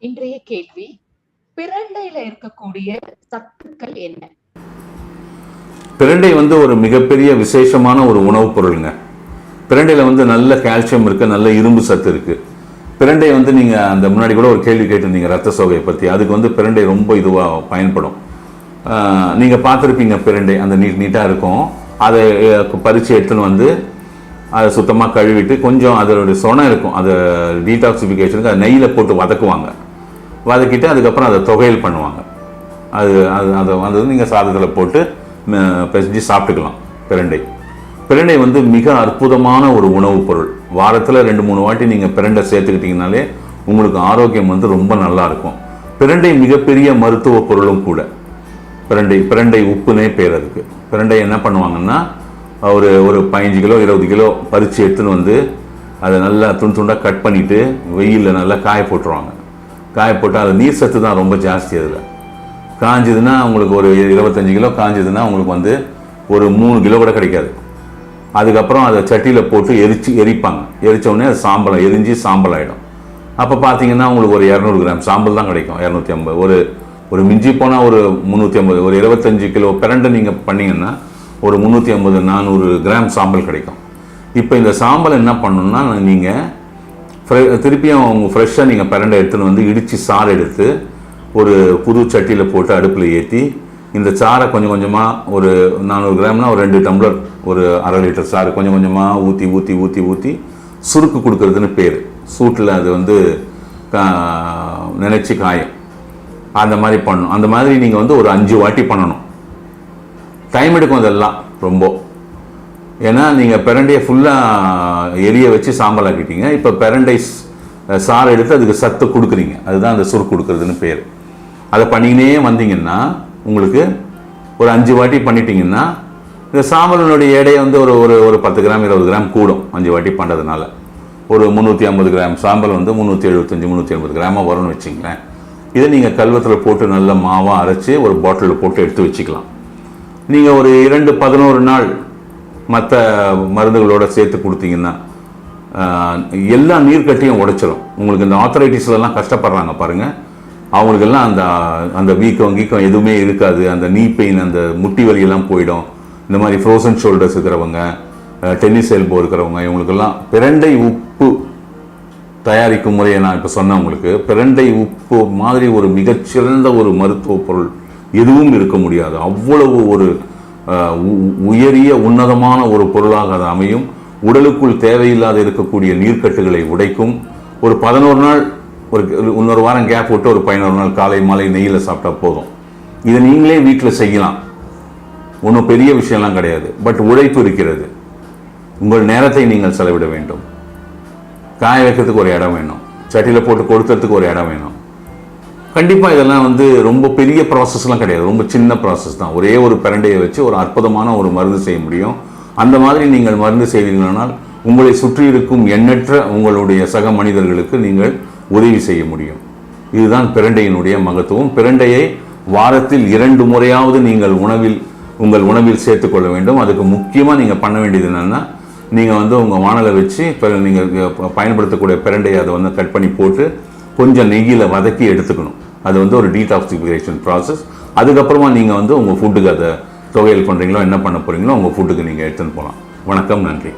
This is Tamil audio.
இன்றைய கேள்வி, பிரண்டையில இருக்கக்கூடிய சத்துக்கள் என்ன? பிரண்டை ஒரு மிகப்பெரிய விசேஷமான ஒரு உணவுப் பொருளுங்க. பிரண்டையில் நல்ல கால்சியம் இருக்குது, நல்ல இரும்பு சத்து இருக்குது. பிரண்டை நீங்கள் அந்த முன்னாடி கூட ஒரு கேள்வி கேட்டிருந்தீங்க ரத்த சோகையை பற்றி. அதுக்கு பிரண்டை ரொம்ப இதுவாக பயன்படும். நீங்கள் பார்த்துருப்பீங்க, பிரண்டை அந்த நீட்டாக இருக்கும். அதை பறித்து எடுத்துன்னு அதை சுத்தமாக கழுவிட்டு கொஞ்சம் அதோடைய சொனை இருக்கும், அதை டீடாக்சிஃபிகேஷனுக்கு அதை நெய்யில் போட்டு வதக்குவாங்க. வதக்கிட்டு அதுக்கப்புறம் அதை தொகையல் பண்ணுவாங்க. அதை நீங்கள் சாதத்தில் போட்டு பிசைஞ்சு சாப்பிட்டுக்கலாம். பிரண்டை மிக அற்புதமான ஒரு உணவுப் பொருள். வாரத்தில் 2-3 வாட்டி நீங்கள் பிரண்டை சேர்த்துக்கிட்டிங்கனாலே உங்களுக்கு ஆரோக்கியம் ரொம்ப நல்லாயிருக்கும். பிரண்டை மிகப்பெரிய மருத்துவ பொருளும் கூட. பிரண்டை உப்புனே பேர் அதுக்கு. பிரண்டை என்ன பண்ணுவாங்கன்னா, ஒரு 15 கிலோ 20 கிலோ பறித்து எடுத்துன்னு அதை நல்லா துண்டாக கட் பண்ணிவிட்டு வெயிலில் நல்லா காய போட்டுருவாங்க. காய போட்டு அது நீர் சத்து தான் ரொம்ப ஜாஸ்தி. அதில் காஞ்சதுன்னா உங்களுக்கு ஒரு 25 கிலோ காஞ்சதுன்னா உங்களுக்கு ஒரு 3 கிலோ கூட கிடைக்காது. அதுக்கப்புறம் அதை சட்டியில் போட்டு எரிப்பாங்க. எரித்தோடனே அது சாம்பல் எரிஞ்சு சாம்பல் ஆகிடும். அப்போ பார்த்தீங்கன்னா உங்களுக்கு ஒரு 200 கிராம் சாம்பல் தான் கிடைக்கும். 250 ஒரு மிஞ்சி போனால் ஒரு 350, ஒரு 25 கிலோ பிரண்டை நீங்கள் பண்ணிங்கன்னா ஒரு 350-400 கிராம் சாம்பல் கிடைக்கும். இப்போ இந்த சாம்பல் என்ன பண்ணணும்னா, நீங்கள் திருப்பியும் அவங்க ஃப்ரெஷ்ஷாக நீங்கள் பிரண்டை எடுத்துன்னு இடித்து சாறு எடுத்து ஒரு புது சட்டியில் போட்டு அடுப்பில் ஏற்றி இந்த சாரை கொஞ்சம் கொஞ்சமாக ஒரு 400 கிராம்னா ஒரு 2 டம்ளர் ஒரு 1/2 லிட்டர் சாறு கொஞ்சம் கொஞ்சமாக ஊற்றி ஊற்றி ஊற்றி ஊற்றி சுருக்கு கொடுக்கறதுன்னு பேர். சூட்டில் அது நினச்சி காயும். அந்த மாதிரி பண்ணணும். அந்த மாதிரி நீங்கள் ஒரு 5 வாட்டி பண்ணணும். டைம் எடுக்கும் அதெல்லாம் ரொம்ப. ஏன்னா நீங்கள் பிரண்டையை ஃபுல்லாக எரிய வச்சு சாம்பல் ஆக்கிட்டீங்க. இப்போ பிரண்டை சாறு எடுத்து அதுக்கு சத்து கொடுக்குறீங்க. அதுதான் அந்த சுருக்கு கொடுக்குறதுன்னு பேர். அதை பண்ணிக்கினே வந்தீங்கன்னா உங்களுக்கு ஒரு 5 வாட்டி பண்ணிட்டீங்கன்னா இந்த சாம்பலினுடைய எடையை ஒரு 10 கிராம் 20 கிராம் கூடும் 5 வாட்டி பண்ணுறதுனால. ஒரு 350 கிராம் சாம்பல் 375-380 கிராமாக வரும்னு வச்சிங்களேன். இதை நீங்கள் கல்வத்தில் போட்டு நல்ல மாவாக அரைச்சி ஒரு பாட்டிலில் போட்டு எடுத்து வச்சுக்கலாம். நீங்கள் ஒரு 2-11 நாள் மற்ற மருந்துகளோடு சேர்த்து கொடுத்தீங்கன்னா எல்லா நீர்க்கட்டியும் உடைச்சிடும். உங்களுக்கு இந்த ஆர்த்தரைட்டிஸ்லாம் கஷ்டப்படுறாங்க பாருங்கள், அவங்களுக்கெல்லாம் அந்த வீக்கம் எதுவுமே இருக்காது. அந்த நீ பெயின், அந்த முட்டி வலியெல்லாம் போயிடும். இந்த மாதிரி ஃப்ரோசன் ஷோல்டர்ஸ் இருக்கிறவங்க, டென்னிஸ் எல்போ இருக்கிறவங்க, இவங்களுக்கெல்லாம் பிரண்டை உப்பு தயாரிக்கும் முறையை நான் இப்போ சொன்னேன் உங்களுக்கு. பிரண்டை உப்பு மாதிரி ஒரு மிகச்சிறந்த ஒரு மருத்துவ பொருள் எதுவும் இருக்க முடியாது. அவ்வளவு ஒரு உயரிய உன்னதமான ஒரு பொருளாக அது அமையும். உடலுக்குள் தேவையில்லாத இருக்கக்கூடிய நீர்க்கட்டுகளை உடைக்கும். ஒரு 11 நாள் இன்னொரு வாரம் கேப் விட்டு ஒரு 11 நாள் காலை மாலை நெய்யில் சாப்பிட்டா போதும். இதை நீங்களே வீட்டில் செய்யலாம். ஒன்றும் பெரிய விஷயம்லாம் கிடையாது. பட் உழைப்பு இருக்கிறது. உங்கள் நேரத்தை நீங்கள் செலவிட வேண்டும். காய வைக்கிறதுக்கு ஒரு இடம் வேணும். சட்டியில் போட்டு கொடுத்துறதுக்கு ஒரு இடம் வேணும். கண்டிப்பாக இதெல்லாம் ரொம்ப பெரிய ப்ராசஸ்லாம் கிடையாது. ரொம்ப சின்ன ப்ராசஸ் தான். ஒரே ஒரு பிரண்டையை வச்சு ஒரு அற்புதமான ஒரு மருந்து செய்ய முடியும். அந்த மாதிரி நீங்கள் மருந்து செய்வீங்களானால் உங்களை சுற்றி இருக்கும் எண்ணற்ற உங்களுடைய சக மனிதர்களுக்கு நீங்கள் உதவி செய்ய முடியும். இதுதான் பிரண்டையினுடைய மகத்துவம். பிரண்டையை வாரத்தில் 2 முறையாவது நீங்கள் உங்கள் உணவில் சேர்த்துக்கொள்ள வேண்டும். அதுக்கு முக்கியமாக நீங்கள் பண்ண வேண்டியது என்னென்னா, நீங்கள் உங்கள் வானலை வச்சு நீங்கள் பயன்படுத்தக்கூடிய பிரண்டையை அதை கட் பண்ணி போட்டு கொஞ்சம் நெய்யில் வதக்கி எடுத்துக்கணும். அது ஒரு டீடாக்சிஃபிகேஷன் ப்ராசஸ். அதுக்கப்புறமா நீங்கள் உங்கள் ஃபுட்டுக்கு அதை தொகையல் பண்ணுறீங்களோ என்ன பண்ண போகிறீங்களோ உங்கள் ஃபுட்டுக்கு நீங்கள் எடுத்துன்னு போகலாம். வணக்கம், நன்றி.